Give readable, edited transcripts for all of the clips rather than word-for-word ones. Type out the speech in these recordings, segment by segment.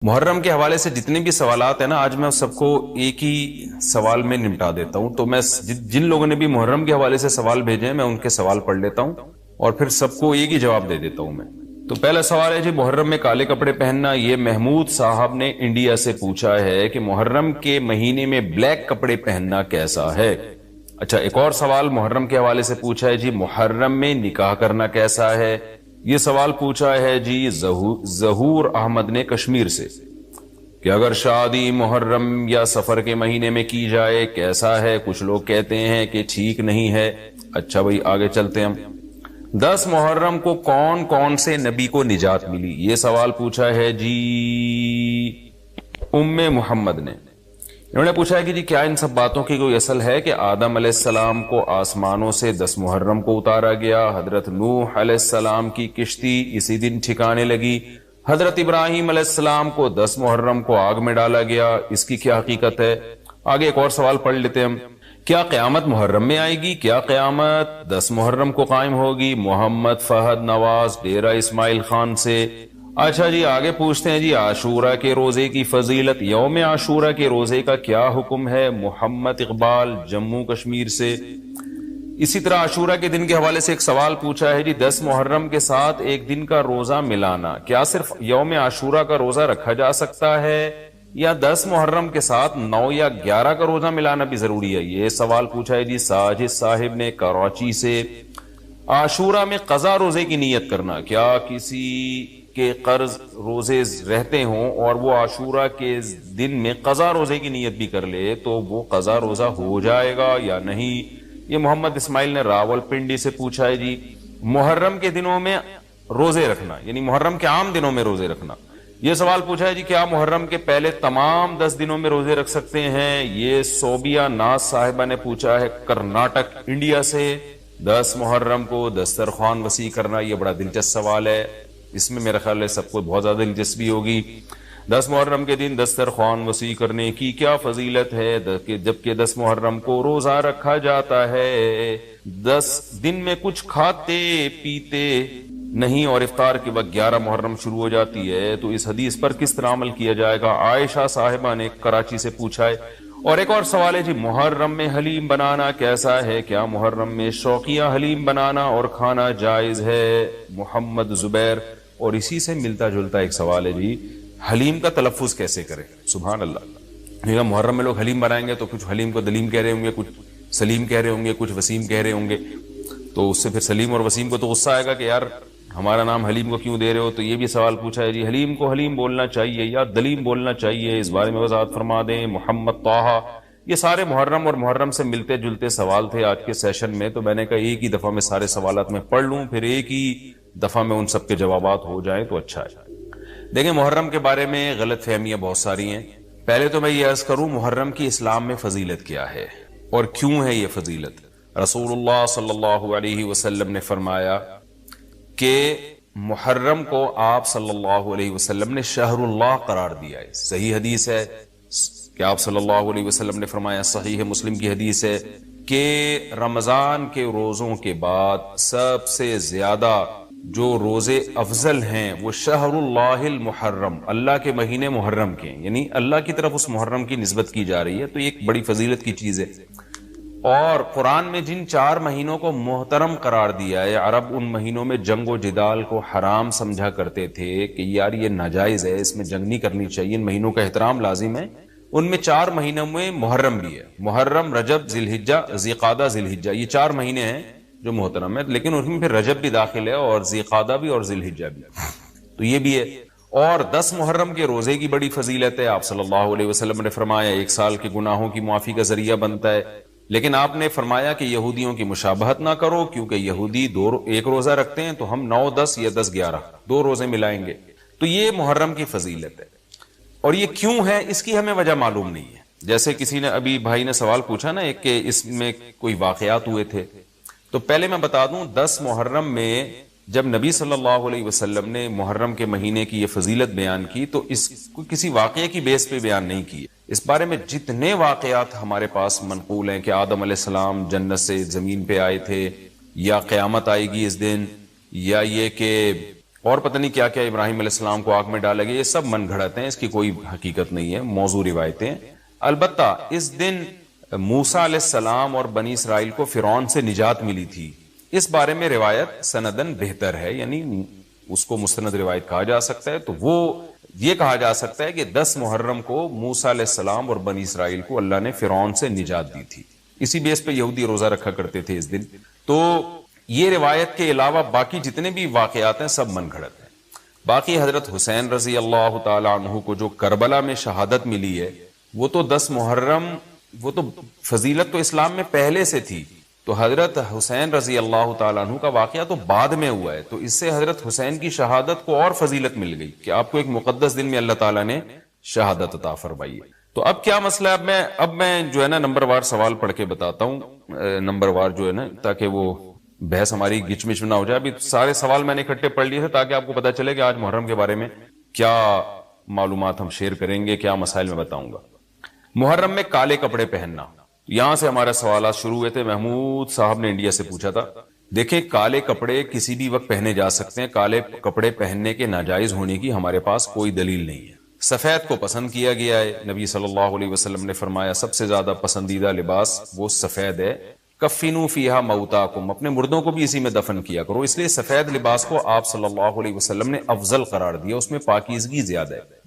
محرم کے حوالے سے جتنے بھی سوالات ہیں نا، آج میں سب کو ایک ہی سوال میں نمٹا دیتا ہوں. تو میں جن لوگوں نے بھی محرم کے حوالے سے سوال بھیجے ہیں میں ان کے سوال پڑھ لیتا ہوں اور پھر سب کو ایک ہی جواب دے دیتا ہوں میں. تو پہلا سوال ہے جی، محرم میں کالے کپڑے پہننا. یہ محمود صاحب نے انڈیا سے پوچھا ہے کہ محرم کے مہینے میں بلیک کپڑے پہننا کیسا ہے. اچھا، ایک اور سوال محرم کے حوالے سے پوچھا ہے جی، محرم میں نکاح کرنا کیسا ہے. یہ سوال پوچھا ہے جی ظہور احمد نے کشمیر سے کہ اگر شادی محرم یا سفر کے مہینے میں کی جائے کیسا ہے. کچھ لوگ کہتے ہیں کہ ٹھیک نہیں ہے. اچھا بھائی آگے چلتے ہیں ہم. 10 محرم کو کون کون سے نبی کو نجات ملی. یہ سوال پوچھا ہے جی محمد نے. انہوں نے پوچھا ہے کہ جی کیا ان سب باتوں کی کوئی اصل ہے کہ آدم علیہ السلام کو آسمانوں سے 10 محرم کو اتارا گیا، حضرت نوح علیہ السلام کی کشتی اسی دن ٹھکانے لگی، حضرت ابراہیم علیہ السلام کو 10 محرم کو آگ میں ڈالا گیا، اس کی کیا حقیقت ہے. آگے ایک اور سوال پڑھ لیتے ہیں ہم. کیا قیامت محرم میں آئے گی؟ کیا قیامت 10 محرم کو قائم ہوگی؟ محمد فہد نواز ڈیرہ اسماعیل خان سے. اچھا جی آگے پوچھتے ہیں جی عاشورہ کے روزے کی فضیلت. یوم عاشورہ کے روزے کا کیا حکم ہے؟ محمد اقبال جموں کشمیر سے. اسی طرح عاشورہ کے دن کے حوالے سے ایک سوال پوچھا ہے جی، 10 محرم کے ساتھ ایک دن کا روزہ ملانا، کیا صرف یوم عاشورہ کا روزہ رکھا جا سکتا ہے یا 10 محرم کے ساتھ 9 یا 11 کا روزہ ملانا بھی ضروری ہے؟ یہ سوال پوچھا ہے جی ساجد صاحب نے کراچی سے. عاشورہ میں قضا روزے کی نیت کرنا، کیا کسی کے قرض روزے رہتے ہوں اور وہ عاشورہ کے دن میں قضا روزے کی نیت بھی کر لے تو وہ قضا روزہ ہو جائے گا یا نہیں؟ یہ محمد اسماعیل نے راول پنڈی سے پوچھا ہے جی. محرم کے دنوں میں روزے رکھنا یعنی محرم کے عام دنوں میں روزے رکھنا. یہ سوال پوچھا ہے جی کیا محرم کے پہلے تمام 10 دنوں میں روزے رکھ سکتے ہیں؟ یہ صوبیہ ناز صاحبہ نے پوچھا ہے کرناٹک انڈیا سے. 10 محرم کو دسترخوان وسیع کرنا، یہ بڑا دلچسپ سوال ہے. اس میں میرا خیال ہے سب کو بہت زیادہ دلچسپی ہوگی. 10 محرم کے دن دسترخوان وسیع کرنے کی کیا فضیلت ہے جبکہ 10 محرم کو روزہ رکھا جاتا ہے؟ 10 دن میں کچھ کھاتے پیتے نہیں اور افطار کے وقت 11 محرم شروع ہو جاتی ہے، تو اس حدیث پر کس طرح عمل کیا جائے گا؟ عائشہ صاحبہ نے کراچی سے پوچھا ہے. اور ایک اور سوال ہے جی، محرم میں حلیم بنانا کیسا ہے؟ کیا محرم میں شوقیہ حلیم بنانا اور کھانا جائز ہے؟ محمد زبیر. اور اسی سے ملتا جلتا ایک سوال ہے جی، حلیم کا تلفظ کیسے کریں؟ سبحان اللہ. محرم میں لوگ حلیم بنائیں گے تو کچھ حلیم کو دلیم کہہ رہے ہوں گے، کچھ سلیم کہہ رہے ہوں گے، کچھ وسیم کہہ رہے ہوں گے. تو اس سے پھر سلیم اور وسیم کو تو غصہ آئے گا کہ یار ہمارا نام حلیم کو کیوں دے رہے ہو. تو یہ بھی سوال پوچھا ہے جی، حلیم کو حلیم بولنا چاہیے یا دلیم بولنا چاہیے؟ اس بارے میں وضاحت فرما دیں. محمد طاہا. یہ سارے محرم اور محرم سے ملتے جلتے سوال تھے آج کے سیشن میں، تو میں نے کہا ایک ہی دفعہ میں سارے سوالات میں پڑھ لوں، پھر ایک ہی دفعہ میں ان سب کے جوابات ہو جائیں تو اچھا ہے. دیکھیں محرم کے بارے میں غلط فہمیاں بہت ساری ہیں. پہلے تو میں یہ عرض کروں محرم کی اسلام میں فضیلت کیا ہے اور کیوں ہے یہ فضیلت. رسول اللہ صلی اللہ علیہ وسلم نے فرمایا کہ محرم کو آپ صلی اللہ علیہ وسلم نے شہر اللہ قرار دیا ہے. صحیح حدیث ہے کہ آپ صلی اللہ علیہ وسلم نے فرمایا، صحیح مسلم کی حدیث ہے کہ رمضان کے روزوں کے بعد سب سے زیادہ جو روزے افضل ہیں وہ شہر اللہ المحرم، اللہ کے مہینے محرم کے، یعنی اللہ کی طرف اس محرم کی نسبت کی جا رہی ہے. تو یہ ایک بڑی فضیلت کی چیز ہے. اور قرآن میں جن 4 مہینوں کو محترم قرار دیا ہے، عرب ان مہینوں میں جنگ و جدال کو حرام سمجھا کرتے تھے کہ یار یہ ناجائز ہے، اس میں جنگ نہیں کرنی چاہیے، ان مہینوں کا احترام لازم ہے. ان میں 4 مہینوں میں محرم بھی ہے. محرم، رجب، ذی الحجہ، ذی قعدہ، ذی الحجہ، یہ 4 مہینے ہیں جو محترم ہے. لیکن ان میں پھر رجب بھی داخل ہے اور ذی قعدہ بھی اور ذی الحجہ بھی، تو یہ بھی ہے. اور 10 محرم کے روزے کی بڑی فضیلت ہے. آپ صلی اللہ علیہ وسلم نے فرمایا 1 سال کے گناہوں کی معافی کا ذریعہ بنتا ہے. لیکن آپ نے فرمایا کہ یہودیوں کی مشابہت نہ کرو، کیونکہ یہودی 1 روزہ رکھتے ہیں تو ہم 9 10 یا 10 11 2 روزے ملائیں گے. تو یہ محرم کی فضیلت ہے. اور یہ کیوں ہے اس کی ہمیں وجہ معلوم نہیں ہے. جیسے کسی نے ابھی بھائی نے سوال پوچھا نا ایک کہ اس میں کوئی واقعات ہوئے تھے، تو پہلے میں بتا دوں 10 محرم میں جب نبی صلی اللہ علیہ وسلم نے محرم کے مہینے کی یہ فضیلت بیان کی تو اس کو کسی واقعے کی بیس پہ بیان نہیں کی. اس بارے میں جتنے واقعات ہمارے پاس منقول ہیں کہ آدم علیہ السلام جنت سے زمین پہ آئے تھے، یا قیامت آئے گی اس دن، یا یہ کہ اور پتہ نہیں کیا کیا ابراہیم علیہ السلام کو آگ میں ڈالا گیا. یہ سب من گھڑت ہیں, اس کی کوئی حقیقت نہیں ہے, موضوع روایتیں. البتہ اس دن موسیٰ علیہ السلام اور بنی اسرائیل کو فرعون سے نجات ملی تھی, اس بارے میں روایت سندن بہتر ہے, یعنی اس کو مستند روایت کہا جا سکتا ہے. تو وہ یہ کہا جا سکتا ہے کہ 10 محرم کو موسیٰ علیہ السلام اور بنی اسرائیل کو اللہ نے فرعون سے نجات دی تھی. اسی بیس پہ یہودی روزہ رکھا کرتے تھے اس دن. تو یہ روایت کے علاوہ باقی جتنے بھی واقعات ہیں سب من گھڑت ہیں. باقی حضرت حسین رضی اللہ تعالی عنہ کو جو کربلا میں شہادت ملی ہے, وہ تو 10 محرم, وہ تو فضیلت تو اسلام میں پہلے سے تھی. تو حضرت حسین رضی اللہ تعالیٰ عنہ کا واقعہ تو بعد میں ہوا ہے, تو اس سے حضرت حسین کی شہادت کو اور فضیلت مل گئی کہ آپ کو ایک مقدس دن میں اللہ تعالیٰ نے شہادت عطا فرمائی ہے. تو اب کیا مسئلہ ہے, اب میں جو ہے نا نمبر وار سوال پڑھ کے بتاتا ہوں, نمبر وار جو ہے نا, تاکہ وہ بحث ہماری گچ مچ نہ ہو جائے. ابھی سارے سوال میں نے اکٹھے پڑھ لیے تھے تاکہ آپ کو پتا چلے کہ آج محرم کے بارے میں کیا معلومات ہم شیئر کریں گے, کیا مسائل میں بتاؤں گا. محرم میں کالے کپڑے پہننا, یہاں سے ہمارے سوالات شروع ہوئے تھے. محمود صاحب نے انڈیا سے پوچھا تھا. دیکھیں, کالے کپڑے کسی بھی وقت پہنے جا سکتے ہیں. کالے کپڑے پہننے کے ناجائز ہونے کی ہمارے پاس کوئی دلیل نہیں ہے. سفید کو پسند کیا گیا ہے. نبی صلی اللہ علیہ وسلم نے فرمایا سب سے زیادہ پسندیدہ لباس وہ سفید ہے. کفنوا فیہا موتاکم, اپنے مردوں کو بھی اسی میں دفن کیا کرو. اس لیے سفید لباس کو آپ صلی اللہ علیہ وسلم نے افضل قرار دیا, اس میں پاکیزگی زیادہ ہے.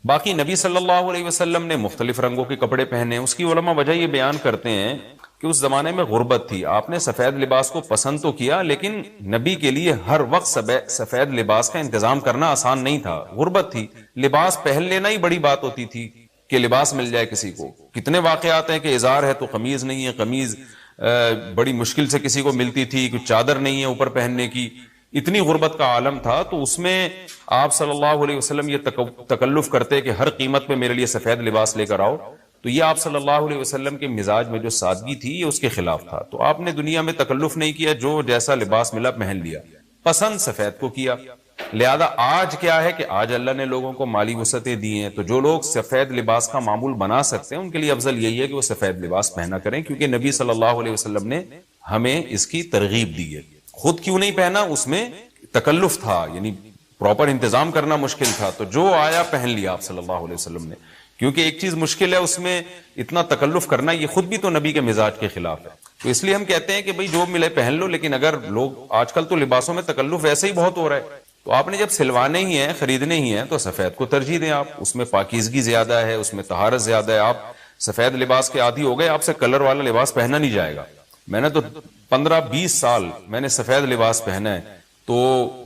باقی نبی صلی اللہ علیہ وسلم نے مختلف رنگوں کے کپڑے پہنے. اس کی علماء وجہ یہ بیان کرتے ہیں کہ اس زمانے میں غربت تھی. آپ نے سفید لباس کو پسند تو کیا, لیکن نبی کے لیے ہر وقت سفید لباس کا انتظام کرنا آسان نہیں تھا. غربت تھی, لباس پہن لینا ہی بڑی بات ہوتی تھی کہ لباس مل جائے کسی کو. کتنے واقعات ہیں کہ ازار ہے تو قمیض نہیں ہے, قمیض بڑی مشکل سے کسی کو ملتی تھی, کچھ چادر نہیں ہے اوپر پہننے کی. اتنی غربت کا عالم تھا, تو اس میں آپ صلی اللہ علیہ وسلم یہ تکلف کرتے کہ ہر قیمت پہ میرے لیے سفید لباس لے کر آؤ. تو یہ آپ صلی اللہ علیہ وسلم کے مزاج میں جو سادگی تھی یہ اس کے خلاف تھا. تو آپ نے دنیا میں تکلف نہیں کیا, جو جیسا لباس ملا پہن لیا, پسند سفید کو کیا. لہذا آج کیا ہے کہ آج اللہ نے لوگوں کو مالی وسعتیں دی ہیں, تو جو لوگ سفید لباس کا معمول بنا سکتے ہیں ان کے لیے افضل یہی ہے کہ وہ سفید لباس پہنا کریں, کیونکہ نبی صلی اللہ علیہ وسلم نے ہمیں اس کی ترغیب دی ہے. خود کیوں نہیں پہنا, اس میں تکلف تھا, یعنی پراپر انتظام کرنا مشکل تھا, تو جو آیا پہن لیا آپ صلی اللہ علیہ وسلم نے. کیونکہ ایک چیز مشکل ہے, اس میں اتنا تکلف کرنا یہ خود بھی تو نبی کے مزاج کے خلاف ہے. تو اس لیے ہم کہتے ہیں کہ بھئی جو ملے پہن لو. لیکن اگر لوگ آج کل تو لباسوں میں تکلف ویسے ہی بہت ہو رہا ہے, تو آپ نے جب سلوانے ہی ہیں, خریدنے ہی ہیں, تو سفید کو ترجیح دیں آپ. اس میں پاکیزگی زیادہ ہے, اس میں طہارت زیادہ ہے. آپ سفید لباس کے عادی ہو گئے, آپ سے کلر والا لباس پہنا نہیں جائے گا. میں نے تو 15-20 سال میں نے سفید لباس پہنا ہے, تو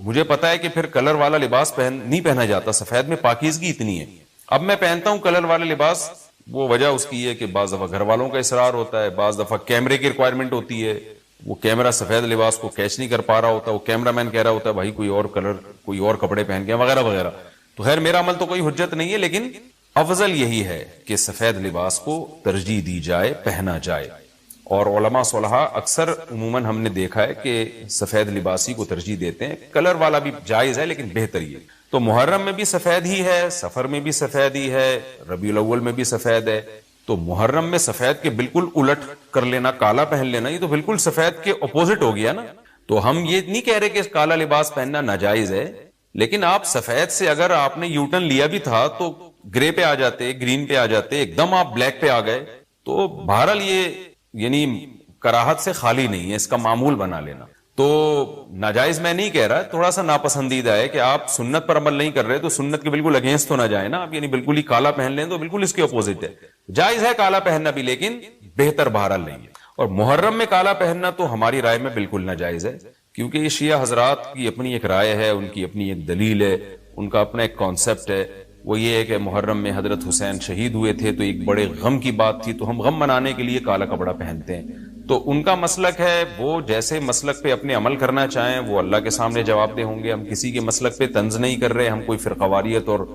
مجھے پتا ہے کہ پھر کلر والا لباس نہیں پہنا جاتا. سفید میں پاکیزگی اتنی ہے. اب میں پہنتا ہوں کلر والا لباس, وہ وجہ اس کی ہے کہ بعض دفعہ گھر والوں کا اصرار ہوتا ہے, بعض دفعہ کیمرے کی ریکوائرمنٹ ہوتی ہے, وہ کیمرہ سفید لباس کو کیچ نہیں کر پا رہا ہوتا, وہ کیمرہ مین کہہ رہا ہوتا ہے بھائی کوئی اور کلر, کوئی اور کپڑے پہن کے وغیرہ وغیرہ. تو خیر میرا عمل تو کوئی حجت نہیں ہے, لیکن افضل یہی ہے کہ سفید لباس کو ترجیح دی جائے, پہنا جائے. اور علماء صلحاء اکثر عموماً ہم نے دیکھا ہے کہ سفید لباسی کو ترجیح دیتے ہیں. کلر والا بھی جائز ہے لیکن بہتر یہ. تو محرم میں بھی سفید ہی ہے, سفر میں بھی سفید ہی ہے, ربیع الاول میں بھی سفید ہے. تو محرم میں سفید کے بالکل الٹ کر لینا, کالا پہن لینا, یہ تو بالکل سفید کے اپوزٹ ہو گیا نا. تو ہم یہ نہیں کہہ رہے کہ کالا لباس پہننا ناجائز ہے, لیکن آپ سفید سے اگر آپ نے یوٹرن لیا بھی تھا تو گرے پہ آ جاتے, گرین پہ آ جاتے, ایک دم آپ بلیک پہ آ گئے, تو بہرحال یہ یعنی کراہت سے خالی نہیں ہے, اس کا معمول بنا لینا. تو ناجائز میں نہیں کہہ رہا, تھوڑا سا ناپسندیدہ ہے کہ آپ سنت پر عمل نہیں کر رہے, تو سنت کے بالکل اگینسٹ تو نہ جائیں نا آپ, یعنی بالکل ہی کالا پہن لیں تو بالکل اس کے اپوزٹ ہے. جائز ہے کالا پہننا بھی, لیکن بہتر بہرحال نہیں ہے. اور محرم میں کالا پہننا تو ہماری رائے میں بالکل ناجائز ہے, کیونکہ یہ شیعہ حضرات کی اپنی ایک رائے ہے, ان کی اپنی ایک دلیل ہے, ان کا اپنا ایک کانسیپٹ ہے. وہ یہ ہے کہ محرم میں حضرت حسین شہید ہوئے تھے, تو ایک بڑے غم کی بات تھی, تو ہم غم منانے کے لیے کالا کپڑا پہنتے ہیں. تو ان کا مسلک ہے, وہ جیسے مسلک پہ اپنے عمل کرنا چاہیں وہ اللہ کے سامنے جواب دہ ہوں گے. ہم کسی کے مسلک پہ طنز نہیں کر رہے, ہم کوئی فرقواریت اور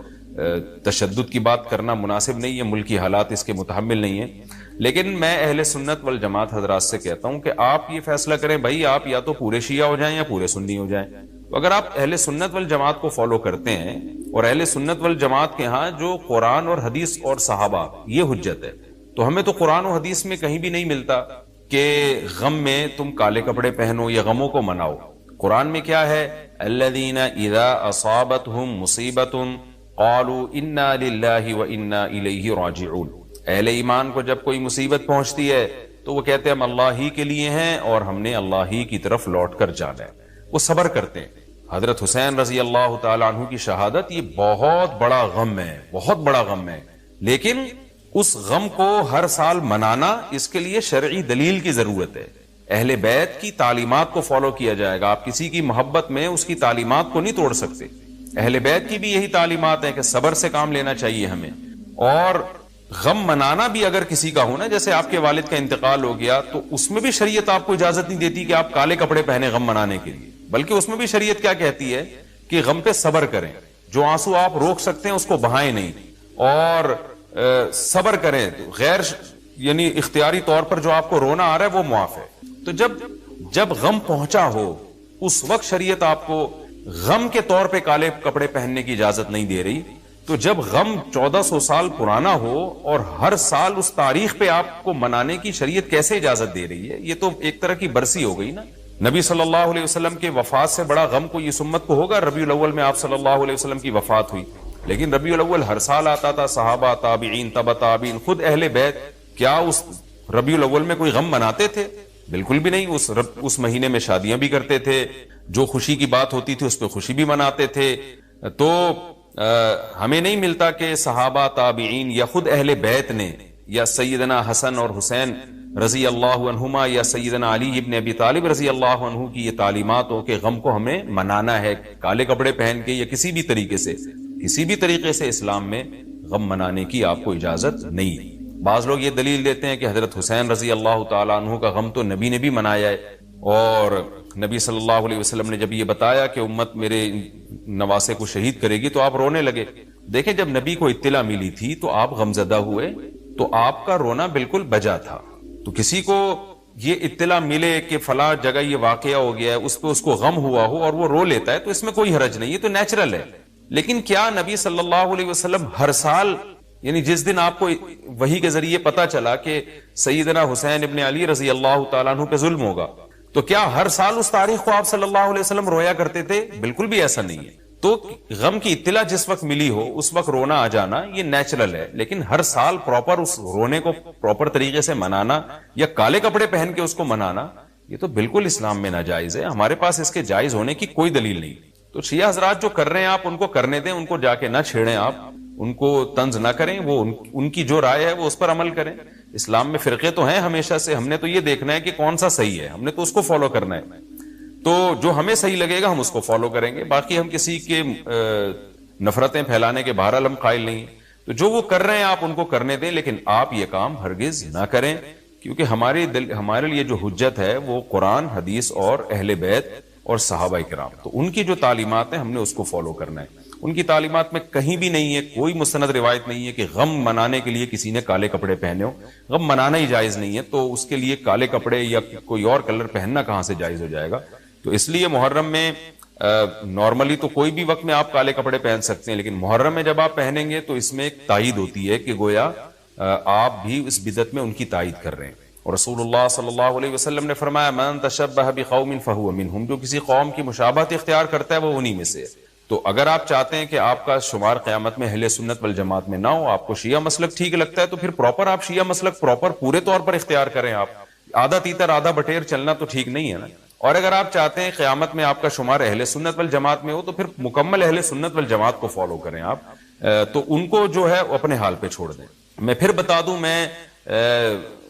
تشدد کی بات کرنا مناسب نہیں ہے, ملکی حالات اس کے متحمل نہیں ہیں. لیکن میں اہل سنت والجماعت حضرات سے کہتا ہوں کہ آپ یہ فیصلہ کریں بھائی, آپ یا تو پورے شیعہ ہو جائیں یا پورے سنی ہو جائیں. تو اگر آپ اہل سنت والجماعت کو فالو کرتے ہیں, اور اہل سنت والجماعت کے ہاں جو قرآن اور حدیث اور صحابہ یہ حجت ہے, تو ہمیں تو قرآن و حدیث میں کہیں بھی نہیں ملتا کہ غم میں تم کالے کپڑے پہنو یا غموں کو مناؤ. قرآن میں کیا ہے؟ الذین اذا اصابتہم مصیبۃ قالوا انا للہ وانا الیہ راجعون. اہل ایمان کو جب کوئی مصیبت پہنچتی ہے تو وہ کہتے ہیں ہم اللہ ہی کے لیے ہیں اور ہم نے اللہ ہی کی طرف لوٹ کر جانا ہے. وہ صبر کرتے ہیں. حضرت حسین رضی اللہ تعالی عنہ کی شہادت یہ بہت بڑا غم ہے، بہت بڑا غم ہے، لیکن اس غم کو ہر سال منانا، اس کے لیے شرعی دلیل کی ضرورت ہے. اہل بیت کی تعلیمات کو فالو کیا جائے گا. آپ کسی کی محبت میں اس کی تعلیمات کو نہیں توڑ سکتے. اہل بیت کی بھی یہی تعلیمات ہیں کہ صبر سے کام لینا چاہیے ہمیں. اور غم منانا بھی اگر کسی کا ہو نا، جیسے آپ کے والد کا انتقال ہو گیا، تو اس میں بھی شریعت آپ کو اجازت نہیں دیتی کہ آپ کالے کپڑے پہنے غم منانے کے لیے، بلکہ اس میں بھی شریعت کیا کہتی ہے کہ غم پہ صبر کریں. جو آنسو آپ روک سکتے ہیں اس کو بہائیں نہیں، اور صبر کریں. غیر یعنی اختیاری طور پر جو آپ کو رونا آ رہا ہے وہ معاف ہے. تو جب غم پہنچا ہو اس وقت شریعت آپ کو غم کے طور پہ کالے کپڑے پہننے کی اجازت نہیں دے رہی. تو جب غم 1400 سال پرانا ہو اور ہر سال اس تاریخ پہ آپ کو منانے کی شریعت کیسے اجازت دے رہی ہے؟ یہ تو ایک طرح کی برسی ہو گئی نا. نبی صلی اللہ علیہ وسلم کے وفات سے بڑا غم کوئی اس امت کو ہوگا؟ ربیع الاول میں آپ صلی اللہ علیہ وسلم کی وفات ہوئی، لیکن ربیع الاول ہر سال آتا تھا. صحابہ، تابعین، تبع تابعین، خود اہل بیت کیا اس ربیع الاول میں کوئی غم مناتے تھے؟ بالکل بھی نہیں. اس مہینے میں شادیاں بھی کرتے تھے، جو خوشی کی بات ہوتی تھی اس پہ خوشی بھی مناتے تھے. تو ہمیں نہیں ملتا کہ صحابہ، تابعین یا خود اہل بیت نے، یا سیدنا حسن اور حسین رضی اللہ عنہما یا سیدنا علی ابن ابی طالب رضی اللہ عنہ کی یہ تعلیمات ہو کہ غم کو ہمیں منانا ہے کالے کپڑے پہن کے یا کسی بھی طریقے سے. اسلام میں غم منانے کی آپ کو اجازت نہیں. بعض لوگ یہ دلیل دیتے ہیں کہ حضرت حسین رضی اللہ تعالیٰ عنہ کا غم تو نبی نے بھی منایا ہے، اور نبی صلی اللہ علیہ وسلم نے جب یہ بتایا کہ امت میرے نواسے کو شہید کرے گی تو آپ رونے لگے. دیکھیں جب نبی کو اطلاع ملی تھی تو آپ غمزدہ ہوئے، تو آپ کا رونا بالکل بجا تھا. تو کسی کو یہ اطلاع ملے کہ فلاں جگہ یہ واقعہ ہو گیا ہے، اس پہ اس کو غم ہوا ہو اور وہ رو لیتا ہے، تو اس میں کوئی حرج نہیں، یہ تو نیچرل ہے. لیکن کیا نبی صلی اللہ علیہ وسلم ہر سال، یعنی جس دن آپ کو وحی کے ذریعے پتا چلا کہ سیدنا حسین ابن علی رضی اللہ تعالیٰ عنہ پہ ظلم ہوگا، تو کیا ہر سال اس تاریخ کو آپ صلی اللہ علیہ وسلم رویا کرتے تھے؟ بالکل بھی ایسا نہیں ہے. تو غم کی اطلاع جس وقت ملی ہو اس وقت رونا آ جانا یہ نیچرل ہے، لیکن ہر سال پراپر اس رونے کو پراپر طریقے سے منانا یا کالے کپڑے پہن کے اس کو منانا، یہ تو بالکل اسلام میں ناجائز ہے. ہمارے پاس اس کے جائز ہونے کی کوئی دلیل نہیں. تو شیعہ حضرات جو کر رہے ہیں آپ ان کو کرنے دیں، ان کو جا کے نہ چھیڑیں، آپ ان کو طنز نہ کریں. وہ ان کی جو رائے ہے وہ اس پر عمل کریں. اسلام میں فرقے تو ہیں ہمیشہ سے، ہم نے تو یہ دیکھنا ہے کہ کون سا صحیح ہے، ہم نے تو اس کو فالو کرنا ہے. تو جو ہمیں صحیح لگے گا ہم اس کو فالو کریں گے. باقی ہم کسی کے نفرتیں پھیلانے کے بہرحال ہم قائل نہیں. تو جو وہ کر رہے ہیں آپ ان کو کرنے دیں، لیکن آپ یہ کام ہرگز نہ کریں، کیونکہ ہمارے لیے جو حجت ہے وہ قرآن، حدیث اور اہل بیت اور صحابہ کرام. تو ان کی جو تعلیمات ہیں ہم نے اس کو فالو کرنا ہے. ان کی تعلیمات میں کہیں بھی نہیں ہے، کوئی مستند روایت نہیں ہے کہ غم منانے کے لیے کسی نے کالے کپڑے پہنے ہو. غم منانا ہی جائز نہیں ہے، تو اس کے لیے کالے کپڑے یا کوئی اور کلر پہننا کہاں سے جائز ہو جائے گا؟ تو اس لیے محرم میں نارملی تو کوئی بھی وقت میں آپ کالے کپڑے پہن سکتے ہیں، لیکن محرم میں جب آپ پہنیں گے تو اس میں ایک تائید ہوتی ہے کہ گویا آپ بھی اس بدعت میں ان کی تائید کر رہے ہیں. اور رسول اللہ صلی اللہ علیہ وسلم نے فرمایا من تشبہ بقوم فہو منہم، جو کسی قوم کی مشابہت اختیار کرتا ہے وہ انہی میں سے. تو اگر آپ چاہتے ہیں کہ آپ کا شمار قیامت میں اہل سنت والجماعت میں نہ ہو، آپ کو شیعہ مسلک ٹھیک لگتا ہے، تو پھر پراپر آپ شیعہ مسلک پراپر پورے طور پر اختیار کریں. آپ آدھا تیتر آدھا بٹیر چلنا تو ٹھیک نہیں ہے نا. اور اگر آپ چاہتے ہیں قیامت میں آپ کا شمار اہل سنت والجماعت میں ہو تو پھر مکمل اہل سنت والجماعت کو فالو کریں آپ. تو ان کو جو ہے اپنے حال پہ چھوڑ دیں. میں پھر بتا دوں، میں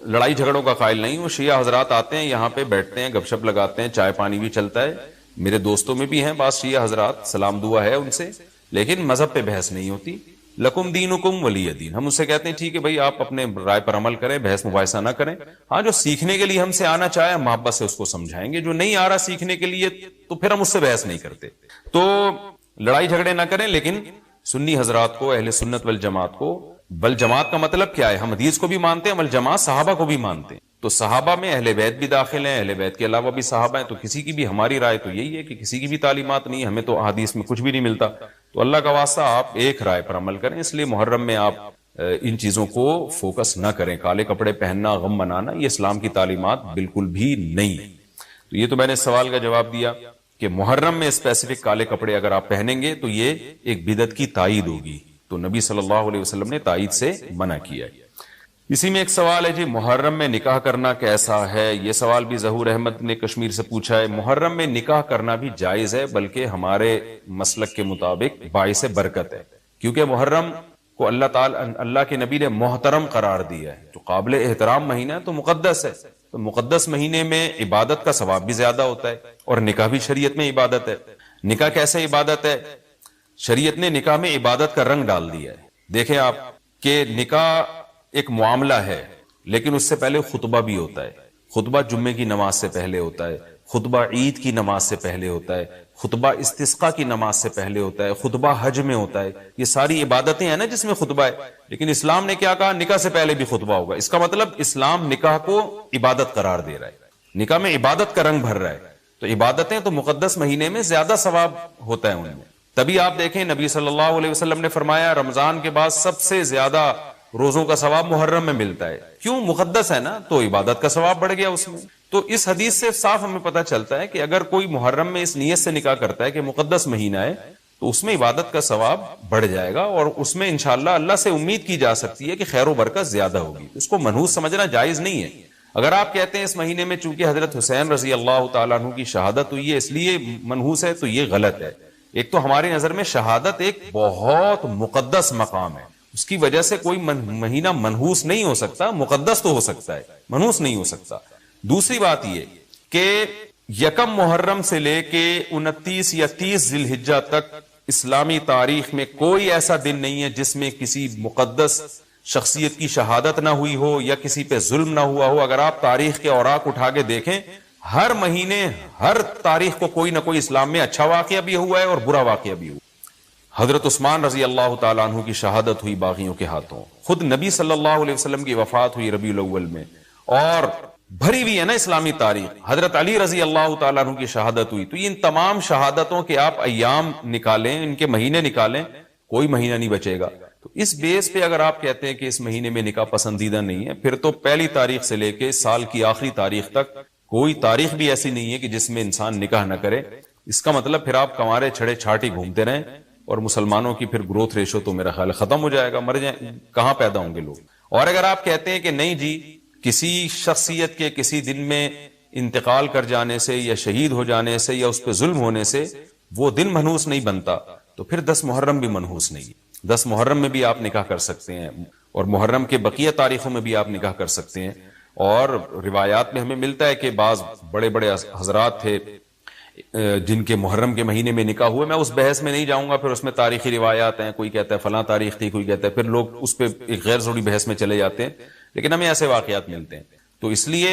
لڑائی جھگڑوں کا قائل نہیں ہوں. شیعہ حضرات آتے ہیں یہاں پہ بیٹھتے ہیں، گپ شپ لگاتے ہیں، چائے پانی بھی چلتا ہے. میرے دوستوں میں بھی ہیں بعض شیعہ حضرات، سلام دعا ہے ان سے، لیکن مذہب پہ بحث نہیں ہوتی. لکم دینکم ولی دین. ہم ان سے کہتے ہیں ٹھیک ہے بھائی آپ اپنے رائے پر عمل کریں، بحث مباحثہ نہ کریں. ہاں جو سیکھنے کے لیے ہم سے آنا چاہے ہم محبت سے اس کو سمجھائیں گے، جو نہیں آ رہا سیکھنے کے لیے تو پھر ہم اس سے بحث نہیں کرتے. تو لڑائی جھگڑے نہ کریں. لیکن سنی حضرات کو، اہل سنت والجماعت کو، والجماعت کا مطلب کیا ہے؟ ہم حدیث کو بھی مانتے ہیں، والجماعت صحابہ کو بھی مانتے ہیں. تو صحابہ میں اہل بیت بھی داخل ہیں، اہل بیت کے علاوہ بھی صحابہ ہیں. تو کسی کی بھی، ہماری رائے تو یہی ہے کہ کسی کی بھی تعلیمات نہیں، ہمیں تو احادیث میں کچھ بھی نہیں ملتا. تو اللہ کا واسطہ آپ ایک رائے پر عمل کریں. اس لیے محرم میں آپ ان چیزوں کو فوکس نہ کریں. کالے کپڑے پہننا، غم منانا، یہ اسلام کی تعلیمات بالکل بھی نہیں. تو یہ تو میں نے سوال کا جواب دیا کہ محرم میں اسپیسیفک کالے کپڑے اگر آپ پہنیں گے تو یہ ایک بدعت کی تائید ہوگی، تو نبی صلی اللہ علیہ وسلم نے تائید سے منع کیا ہے۔ اسی میں ایک سوال ہے جی، محرم میں نکاح کرنا کیسا ہے؟ یہ سوال بھی ظہور احمد نے کشمیر سے پوچھا ہے۔ محرم میں نکاح کرنا بھی جائز ہے، بلکہ ہمارے مسلک کے مطابق باعث برکت ہے، کیونکہ محرم کو اللہ کے نبی نے محترم قرار دیا ہے، جو قابل احترام مہینہ ہے تو مقدس ہے، تو مقدس مہینے میں عبادت کا ثواب بھی زیادہ ہوتا ہے، اور نکاح بھی شریعت میں عبادت ہے۔ نکاح کیسے عبادت ہے؟ شریعت نے نکاح میں عبادت کا رنگ ڈال دیا ہے۔ دیکھیں آپ کہ نکاح ایک معاملہ ہے، لیکن اس سے پہلے خطبہ بھی ہوتا ہے۔ خطبہ جمعے کی نماز سے پہلے ہوتا ہے، خطبہ عید کی نماز سے پہلے ہوتا ہے، خطبہ استسقاء کی نماز سے پہلے ہوتا ہے، خطبہ حج میں ہوتا ہے۔ یہ ساری عبادتیں ہیں نا جس میں خطبہ ہے، لیکن اسلام نے کیا کہا؟ نکاح سے پہلے بھی خطبہ ہوگا۔ اس کا مطلب اسلام نکاح کو عبادت قرار دے رہا ہے، نکاح میں عبادت کا رنگ بھر رہا ہے، تو عبادتیں تو مقدس مہینے میں زیادہ ثواب ہوتا ہے ان میں۔ تبھی آپ دیکھیں نبی صلی اللہ علیہ وسلم نے فرمایا رمضان کے بعد سب سے زیادہ روزوں کا ثواب محرم میں ملتا ہے۔ کیوں؟ مقدس ہے نا، تو عبادت کا ثواب بڑھ گیا اس میں۔ تو اس حدیث سے صاف ہمیں پتہ چلتا ہے کہ اگر کوئی محرم میں اس نیت سے نکاح کرتا ہے کہ مقدس مہینہ ہے، تو اس میں عبادت کا ثواب بڑھ جائے گا، اور اس میں انشاءاللہ اللہ سے امید کی جا سکتی ہے کہ خیر و برکت زیادہ ہوگی۔ اس کو منحوس سمجھنا جائز نہیں ہے۔ اگر آپ کہتے ہیں اس مہینے میں چونکہ حضرت حسین رضی اللہ تعالیٰ عنہ کی شہادت ہوئی ہے اس لیے منحوس ہے، تو یہ غلط ہے۔ ایک تو ہماری نظر میں شہادت ایک بہت مقدس مقام ہے، اس کی وجہ سے کوئی مہینہ منحوس نہیں ہو سکتا، مقدس تو ہو سکتا ہے، منحوس نہیں ہو سکتا۔ دوسری بات یہ کہ یکم محرم سے لے کے 29 یا 30 ذی الحجہ تک اسلامی تاریخ میں کوئی ایسا دن نہیں ہے جس میں کسی مقدس شخصیت کی شہادت نہ ہوئی ہو یا کسی پہ ظلم نہ ہوا ہو۔ اگر آپ تاریخ کے اوراق اٹھا کے دیکھیں، ہر مہینے ہر تاریخ کو کوئی نہ کوئی اسلام میں اچھا واقعہ بھی ہوا ہے اور برا واقعہ بھی ہوا۔ حضرت عثمان رضی اللہ تعالیٰ عنہ کی شہادت ہوئی باغیوں کے ہاتھوں، خود نبی صلی اللہ علیہ وسلم کی وفات ہوئی ربیع الاول میں، اور بھری ہوئی ہے نا اسلامی تاریخ۔ حضرت علی رضی اللہ تعالیٰ عنہ کی شہادت ہوئی۔ تو ان تمام شہادتوں کے آپ ایام نکالیں، ان کے مہینے نکالیں، کوئی مہینہ نہیں بچے گا۔ تو اس بیس پہ اگر آپ کہتے ہیں کہ اس مہینے میں نکاح پسندیدہ نہیں ہے، پھر تو پہلی تاریخ سے لے کے سال کی آخری تاریخ تک کوئی تاریخ بھی ایسی نہیں ہے کہ جس میں انسان نکاح نہ کرے۔ اس کا مطلب پھر آپ کنوارے چھڑے چھاٹی گھومتے رہیں، اور مسلمانوں کی پھر گروتھ ریشو تو میرا خیال ختم ہو جائے گا، مر جائیں، کہاں پیدا ہوں گے لوگ۔ اور اگر آپ کہتے ہیں کہ نہیں جی کسی شخصیت کے کسی دن میں انتقال کر جانے سے یا شہید ہو جانے سے یا اس پہ ظلم ہونے سے وہ دن منحوس نہیں بنتا، تو پھر 10 محرم بھی منحوس نہیں ہے۔ 10 محرم میں بھی آپ نکاح کر سکتے ہیں، اور محرم کے بقیہ تاریخوں میں بھی آپ نکاح کر سکتے ہیں۔ اور روایات میں ہمیں ملتا ہے کہ بعض بڑے بڑے حضرات تھے جن کے محرم کے مہینے میں نکاح ہوئے۔ میں اس بحث میں نہیں جاؤں گا، پھر اس میں تاریخی روایات ہیں، کوئی کہتا ہے فلاں تاریخ تھی، کوئی کہتا ہے، پھر لوگ اس پہ ایک غیر ضروری بحث میں چلے جاتے ہیں، لیکن ہمیں ایسے واقعات ملتے ہیں۔ تو اس لیے